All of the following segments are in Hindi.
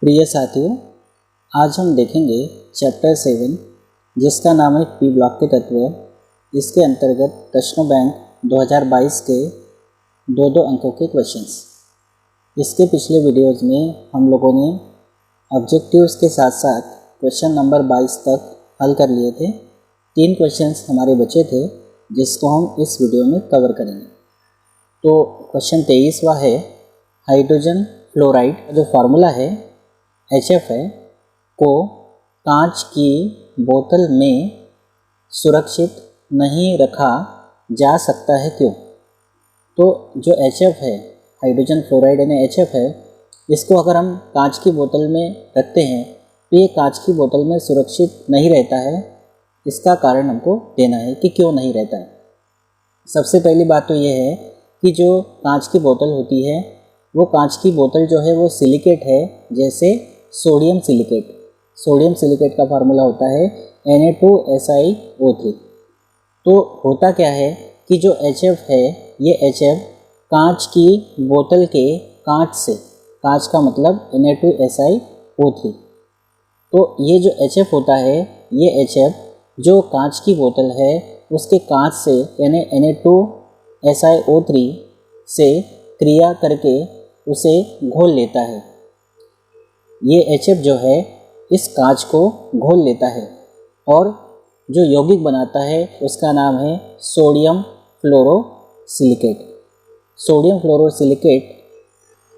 प्रिय साथियों, आज हम देखेंगे चैप्टर 7 जिसका नाम है पी ब्लॉक के तत्व। इसके अंतर्गत प्रश्न बैंक 2022 के दो अंकों के क्वेश्चंस। इसके पिछले वीडियोज़ में हम लोगों ने ऑब्जेक्टिव्स के साथ साथ क्वेश्चन नंबर 22 तक हल कर लिए थे। 3 क्वेश्चंस हमारे बचे थे जिसको हम इस वीडियो में कवर करेंगे। तो क्वेश्चन 23वां है, हाइड्रोजन फ्लोराइड का जो फार्मूला है HF है को कांच की बोतल में सुरक्षित नहीं रखा जा सकता है, क्यों? तो जो HF है, हाइड्रोजन फ्लोराइड यानी HF है, इसको अगर हम कांच की बोतल में रखते हैं तो ये कांच की बोतल में सुरक्षित नहीं रहता है। इसका कारण हमको देना है कि क्यों नहीं रहता है। सबसे पहली बात तो ये है कि जो कांच की बोतल होती है वो कांच की बोतल जो है वो सिलिकेट है, जैसे सोडियम सिलिकेट। सोडियम सिलिकेट का फार्मूला होता है Na2SiO3। तो होता क्या है कि जो HF है ये HF कांच की बोतल के कांच से, कांच का मतलब Na2SiO3, तो ये जो HF होता है ये HF जो कांच की बोतल है उसके कांच से यानी Na2SiO3 से क्रिया करके उसे घोल लेता है। ये HF जो है इस कांच को घोल लेता है और जो यौगिक बनाता है उसका नाम है सोडियम फ्लोरोसिलिकेट। सोडियम फ्लोरोसिलिकेट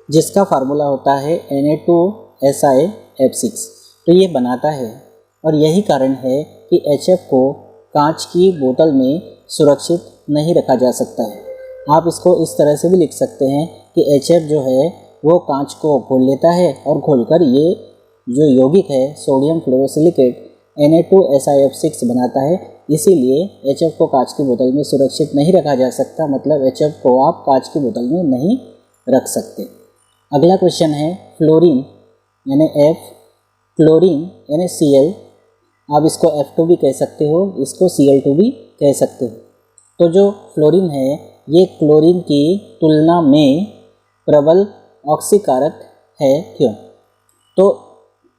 जिसका फार्मूला होता है Na2SiF6। तो ये बनाता है और यही कारण है कि HF को कांच की बोतल में सुरक्षित नहीं रखा जा सकता है। आप इसको इस तरह से भी लिख सकते हैं कि HF जो है वो कांच को घोल लेता है और घोलकर ये जो यौगिक है सोडियम फ्लोरोसिलिकेट Na2SiF6 बनाता है। इसीलिए HF को कांच की बोतल में सुरक्षित नहीं रखा जा सकता, मतलब HF को आप कांच की बोतल में नहीं रख सकते। अगला क्वेश्चन है फ्लोरीन यानी F, क्लोरीन यानी Cl। आप इसको F2 भी कह सकते हो, इसको Cl2 भी कह सकते हो। तो जो फ्लोरीन है ये क्लोरीन की तुलना में प्रबल ऑक्सीकारक है, क्यों? तो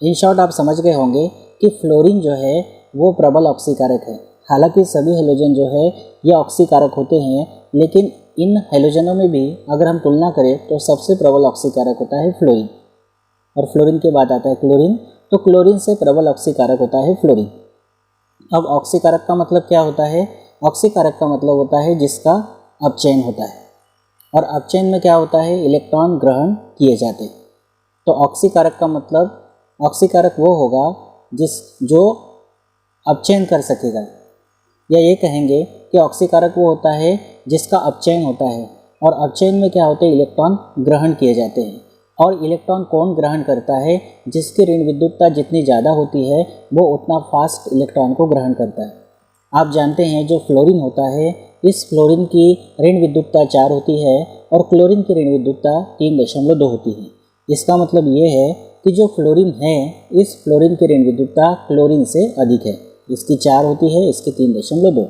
इन शॉर्ट आप समझ गए होंगे कि फ्लोरीन जो है वो प्रबल ऑक्सीकारक है। हालांकि सभी हेलोजन जो है ये ऑक्सीकारक होते हैं, लेकिन इन हेलोजनों में भी अगर हम तुलना करें तो सबसे प्रबल ऑक्सीकारक होता है फ्लोरीन, और फ्लोरीन के बाद आता है क्लोरीन। तो क्लोरीन से प्रबल ऑक्सीकारक होता है फ्लोरीन। अब ऑक्सीकारक का मतलब क्या होता है? ऑक्सीकारक का मतलब होता है जिसका अपचयन होता है, और अपचयन में क्या होता है? इलेक्ट्रॉन ग्रहण किए जाते हैं। तो ऑक्सीकारक का मतलब, ऑक्सीकारक वो होगा जो अपचयन कर सकेगा, या ये कहेंगे कि ऑक्सीकारक वो होता है जिसका अपचयन होता है। और अपचयन में क्या होता है? इलेक्ट्रॉन ग्रहण किए जाते हैं। और इलेक्ट्रॉन कौन ग्रहण करता है? जिसकी ऋण विद्युतता जितनी ज़्यादा होती है वो उतना फास्ट इलेक्ट्रॉन को ग्रहण करता है। आप जानते हैं जो फ्लोरीन होता है, इस फ्लोरीन की ऋण विद्युतता 4 होती है और क्लोरीन की ऋण विद्युतता 3.2 होती है। इसका मतलब ये है कि जो फ्लोरीन है इस फ्लोरीन की ऋण विद्युतता क्लोरीन से अधिक है। इसकी 4 होती है, इसकी 3.2।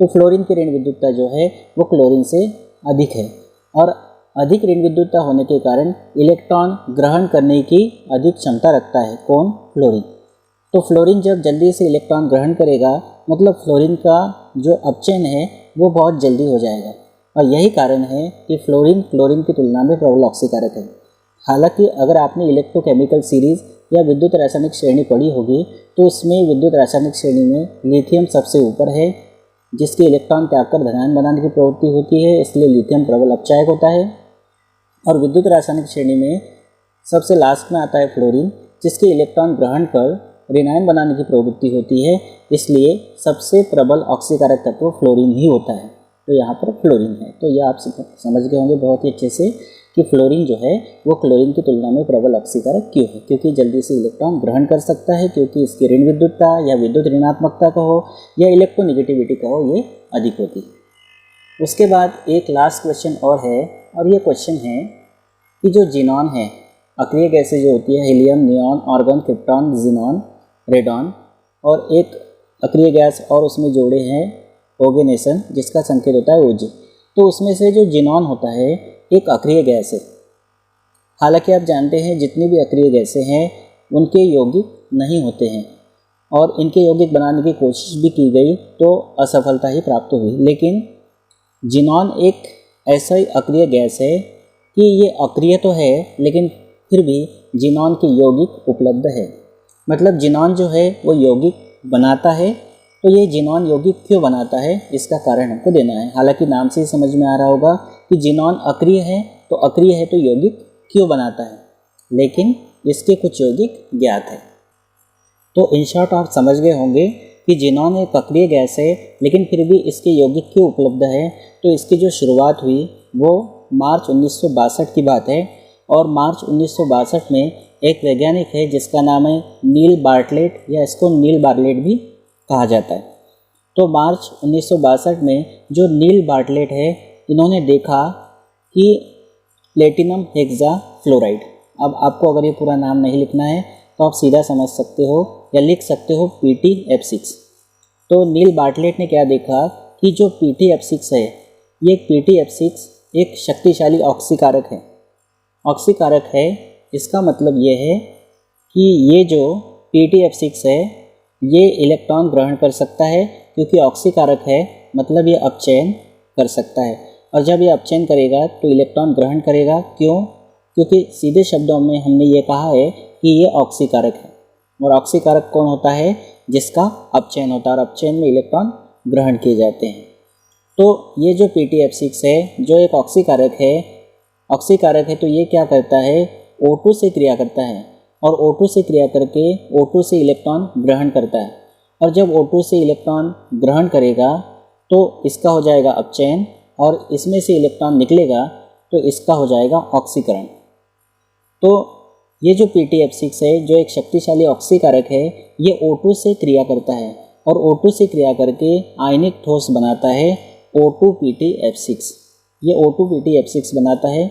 तो फ्लोरीन की ऋण विद्युतता जो है वो क्लोरीन से अधिक है, और अधिक ऋण विद्युतता होने के कारण इलेक्ट्रॉन ग्रहण करने की अधिक क्षमता रखता है। कौन? फ्लोरीन। तो फ्लोरीन जब जल्दी से इलेक्ट्रॉन ग्रहण करेगा मतलब फ्लोरीन का जो अपचयन है वो बहुत जल्दी हो जाएगा, और यही कारण है कि फ्लोरीन क्लोरीन की तुलना में प्रबल ऑक्सीकारक है। हालांकि अगर आपने इलेक्ट्रोकेमिकल सीरीज़ या विद्युत रासायनिक श्रेणी पढ़ी होगी तो उसमें विद्युत रासायनिक श्रेणी में लिथियम सबसे ऊपर है, जिसकी इलेक्ट्रॉन त्याग कर धनायन बनाने की प्रवृत्ति होती है, इसलिए लिथियम प्रबल अपचायक होता है। और विद्युत रासायनिक श्रेणी में सबसे लास्ट में आता है फ्लोरीन, जिसके इलेक्ट्रॉन ग्रहण कर ऋणायन बनाने की प्रवृत्ति होती है, इसलिए सबसे प्रबल ऑक्सीकारक तत्व फ्लोरीन ही होता है। तो यहाँ पर फ्लोरीन है। तो यह आप समझ गए होंगे बहुत ही अच्छे से कि फ्लोरीन जो है वो क्लोरीन की तुलना में प्रबल ऑक्सीकारक क्यों है? क्योंकि जल्दी से इलेक्ट्रॉन ग्रहण कर सकता है, क्योंकि इसकी ऋण विद्युतता या विद्युत ऋणात्मकता का हो या इलेक्ट्रोनेगेटिविटी का हो, ये अधिक होती है। उसके बाद एक लास्ट क्वेश्चन और है, और ये क्वेश्चन है कि जो जीनॉन है, अक्रिय गैसें जो होती है helium, neon, argon, krypton, xenon, radon, और एक अक्रिय गैस और उसमें जोड़े हैं ओगेनेसन जिसका संकेत होता है OG। तो उसमें से जो जीनॉन होता है एक अक्रिय गैस है, हालांकि आप जानते हैं जितनी भी अक्रिय गैसें हैं उनके यौगिक नहीं होते हैं और इनके यौगिक बनाने की कोशिश भी की गई तो असफलता ही प्राप्त हुई। लेकिन जिनॉन एक ऐसा ही अक्रिय गैस है कि ये अक्रिय तो है लेकिन फिर भी जिनॉन के यौगिक उपलब्ध है। मतलब जिनॉन जो है वो यौगिक बनाता है। तो ये जिनॉन यौगिक क्यों बनाता है इसका कारण हमको देना है। हालांकि नाम से ही समझ में आ रहा होगा कि जिनॉन अक्रिय है तो यौगिक क्यों बनाता है, लेकिन इसके कुछ यौगिक ज्ञात है। तो इन शॉर्ट आप समझ गए होंगे कि जिनॉन एक अक्रिय गैस है लेकिन फिर भी इसके यौगिक क्यों उपलब्ध है। तो इसकी जो शुरुआत हुई वो मार्च 1962 की बात है और मार्च 1962 में एक वैज्ञानिक है जिसका नाम है नील बार्टलेट या इसको नील बार्टलेट भी कहा जाता है। तो मार्च 1962 में जो नील बार्टलेट है इन्होंने देखा कि प्लेटिनम हेक्सा फ्लोराइड, अब आपको अगर ये पूरा नाम नहीं लिखना है तो आप सीधा समझ सकते हो या लिख सकते हो PTF6। तो नील बार्टलेट ने क्या देखा कि जो PTF6 है ये PTF6 एक शक्तिशाली ऑक्सीकारक है। ऑक्सीकारक है इसका मतलब ये है कि ये जो PTF6 है ये इलेक्ट्रॉन ग्रहण कर सकता है, क्योंकि ऑक्सीकारक है मतलब ये अपचयन कर सकता है। और जब ये अपचयन करेगा तो इलेक्ट्रॉन ग्रहण करेगा। क्यों? क्योंकि सीधे शब्दों में हमने ये कहा है कि ये ऑक्सीकारक है और ऑक्सीकारक कौन होता है? जिसका अपचयन होता है और अपचयन में इलेक्ट्रॉन ग्रहण किए जाते हैं। तो ये जो PTF6 है जो एक ऑक्सीकारक है तो ये क्या करता है? O2 से क्रिया करता है और O2 से क्रिया करके O2 से इलेक्ट्रॉन ग्रहण करता है। और जब O2 से इलेक्ट्रॉन ग्रहण करेगा तो इसका हो जाएगा अपचयन और इसमें से इलेक्ट्रॉन निकलेगा तो इसका हो जाएगा ऑक्सीकरण। तो ये जो PTF6 है जो एक शक्तिशाली ऑक्सीकारक है ये O2 से क्रिया करता है और O2 से क्रिया करके आयनिक ठोस बनाता है O2PTF6। ये O2PTF6 बनाता है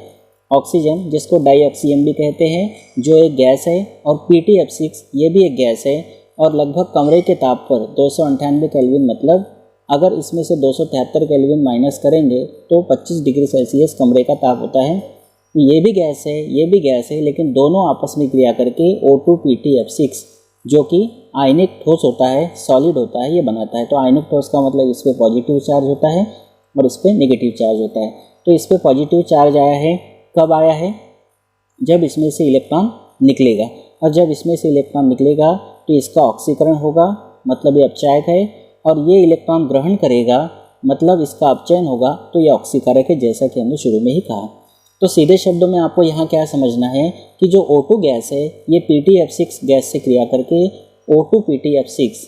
ऑक्सीजन, जिसको डाईऑक्सीजन भी कहते हैं, जो एक गैस है। और PTF6 ये भी एक गैस है और लगभग कमरे के ताप पर 298 केल्विन, मतलब अगर इसमें से 273 केल्विन माइनस करेंगे तो 25 डिग्री सेल्सियस कमरे का ताप होता है। ये भी गैस है ये भी गैस है, लेकिन दोनों आपस में क्रिया करके O2PTF6 जो कि आयनिक ठोस होता है, सॉलिड होता है, ये बनाता है। तो आयनिक ठोस का मतलब इस पर पॉजिटिव चार्ज होता है और इस पर नेगेटिव चार्ज होता है। तो इस पर पॉजिटिव चार्ज आया है, कब आया है? जब इसमें से इलेक्ट्रॉन निकलेगा, और जब इसमें से इलेक्ट्रॉन निकलेगा तो इसका ऑक्सीकरण होगा, मतलब ये अपचायक है, और ये इलेक्ट्रॉन ग्रहण करेगा मतलब इसका अपचयन होगा, तो ये ऑक्सीकारक है, जैसा कि हमने शुरू में ही कहा। तो सीधे शब्दों में आपको यहाँ क्या समझना है कि जो O2 गैस है ये PTF6 गैस से क्रिया करके O2PTF6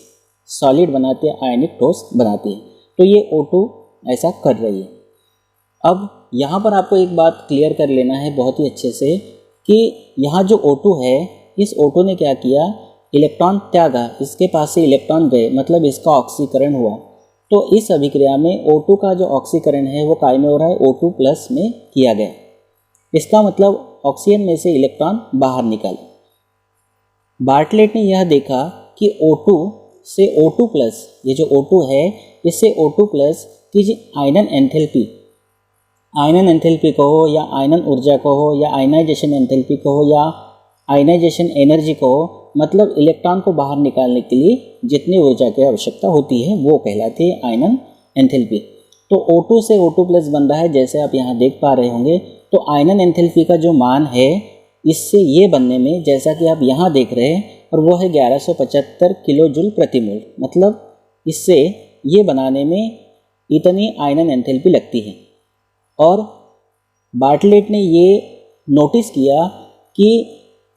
सॉलिड बनाती है, आयनिक ठोस बनाती है। तो ये O2 ऐसा कर रही है। अब यहाँ पर आपको एक बात क्लियर कर लेना है बहुत ही अच्छे से कि यहाँ जो O2 है, इस O2 ने क्या किया? इलेक्ट्रॉन त्यागा, इसके पास से इलेक्ट्रॉन गए, मतलब इसका ऑक्सीकरण हुआ। तो इस अभिक्रिया में O2 का जो ऑक्सीकरण है वो काय में हो रहा है? O2+ में किया गया। इसका मतलब ऑक्सीजन में से इलेक्ट्रॉन बाहर निकले। बार्टलेट ने यह देखा कि O2 से O2+, ये जो O2 है इससे O2+ की जो आयनन एंथैल्पी कहो या आयनन ऊर्जा कहो या आयनाइजेशन एंथैल्पी कहो या आयनाइजेशन एनर्जी कहो, मतलब इलेक्ट्रॉन को बाहर निकालने के लिए जितनी ऊर्जा की आवश्यकता होती है वो कहलाती है आयनन एंथैल्पी। तो O2 से O2+ बन रहा है, जैसे आप यहाँ देख पा रहे होंगे। तो आयनन एंथैल्पी का जो मान है इससे ये बनने में, जैसा कि आप यहाँ देख रहे हैं, और वो है 1175 किलो जूल प्रति मोल, मतलब इससे ये बनाने में इतनी आयनन एंथैल्पी लगती है। और बार्टलेट ने ये नोटिस किया कि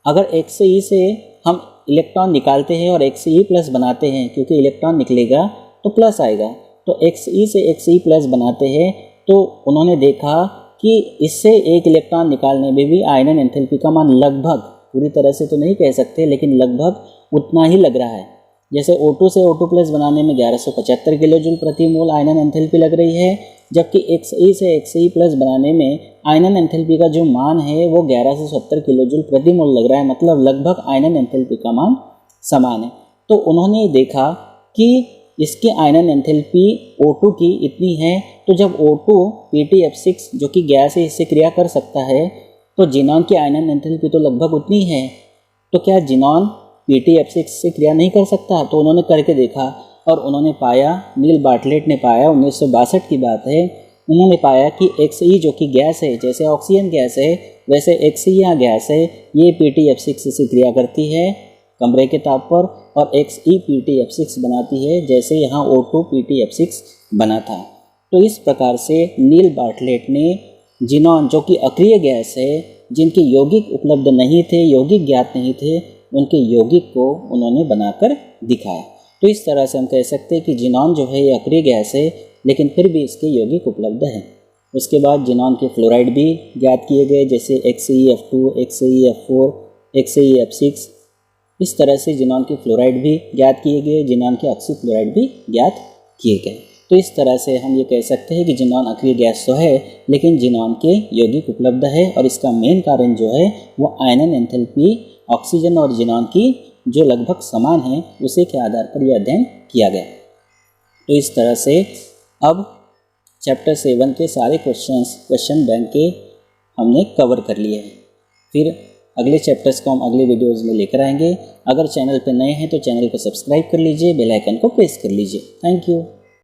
अगर X से E से हम इलेक्ट्रॉन निकालते हैं और X से E+ बनाते हैं, क्योंकि इलेक्ट्रॉन निकलेगा तो प्लस आएगा, तो XE से XE+ बनाते हैं, तो उन्होंने देखा कि इससे एक इलेक्ट्रॉन निकालने में भी आयनन एंथैल्पी का मान लगभग, पूरी तरह से तो नहीं कह सकते, लेकिन लगभग उतना ही लग रहा है। जैसे O2 से O2+ बनाने में 1175 किलो जूल प्रति मोल आयनन एंथैल्पी लग रही है, जबकि XE से XE+ बनाने में आयनन एंथैल्पी का जो मान है वो 1170 किलो जूल प्रति मोल लग रहा है, मतलब लगभग आयनन एंथैल्पी का मान समान है। तो उन्होंने देखा कि इसकी आयनन एंथैल्पी O2 की इतनी है, तो जब O2 PTF6 जो कि गैस है इससे क्रिया कर सकता है, तो जिनॉन की आयनन एंथैल्पी तो लगभग उतनी है, तो क्या जिनॉन Pt(F6) से क्रिया नहीं कर सकता? तो उन्होंने करके देखा और उन्होंने पाया, नील बार्टलेट ने पाया, 1962 की बात है, उन्होंने पाया कि Xe जो कि गैस है, जैसे ऑक्सीजन गैस है वैसे Xe यहाँ गैस है, ये Pt(F6) से क्रिया करती है कमरे के ताप पर और Xe Pt(F6) बनाती है, जैसे यहाँ O2 Pt(F6) बना था। तो इस प्रकार से नील बार्टलेट ने जिनॉन जो कि अक्रिय गैस है, जिनके यौगिक उपलब्ध नहीं थे, यौगिक ज्ञात नहीं थे, उनके यौगिक को उन्होंने बनाकर दिखाया। तो इस तरह से हम कह सकते हैं कि जिनॉन जो है ये अक्रिय गैस है, लेकिन फिर भी इसके यौगिक उपलब्ध हैं। उसके बाद जिनॉन के फ्लोराइड भी ज्ञात किए गए, जैसे XeF2, XeF4, XeF6। इस तरह से जिनॉन के फ्लोराइड भी ज्ञात किए गए, जिनॉन के ऑक्सीफ्लोराइड भी ज्ञात किए गए। तो इस तरह से हम ये कह सकते हैं कि जिनॉन अक्रिय गैस तो है, लेकिन जिनॉन के यौगिक उपलब्ध है और इसका मेन कारण जो है वो आयनन एंथैल्पी ऑक्सीजन और जिनॉन की जो लगभग समान है उसी के आधार पर यह अध्ययन किया गया। तो इस तरह से अब चैप्टर 7 के सारे क्वेश्चन बैंक के हमने कवर कर लिए हैं। फिर अगले चैप्टर्स को हम अगले वीडियोज़ में लेकर आएंगे। अगर चैनल पर नए हैं तो चैनल को सब्सक्राइब कर लीजिए, बेल आइकन को प्रेस कर लीजिए। Thank you.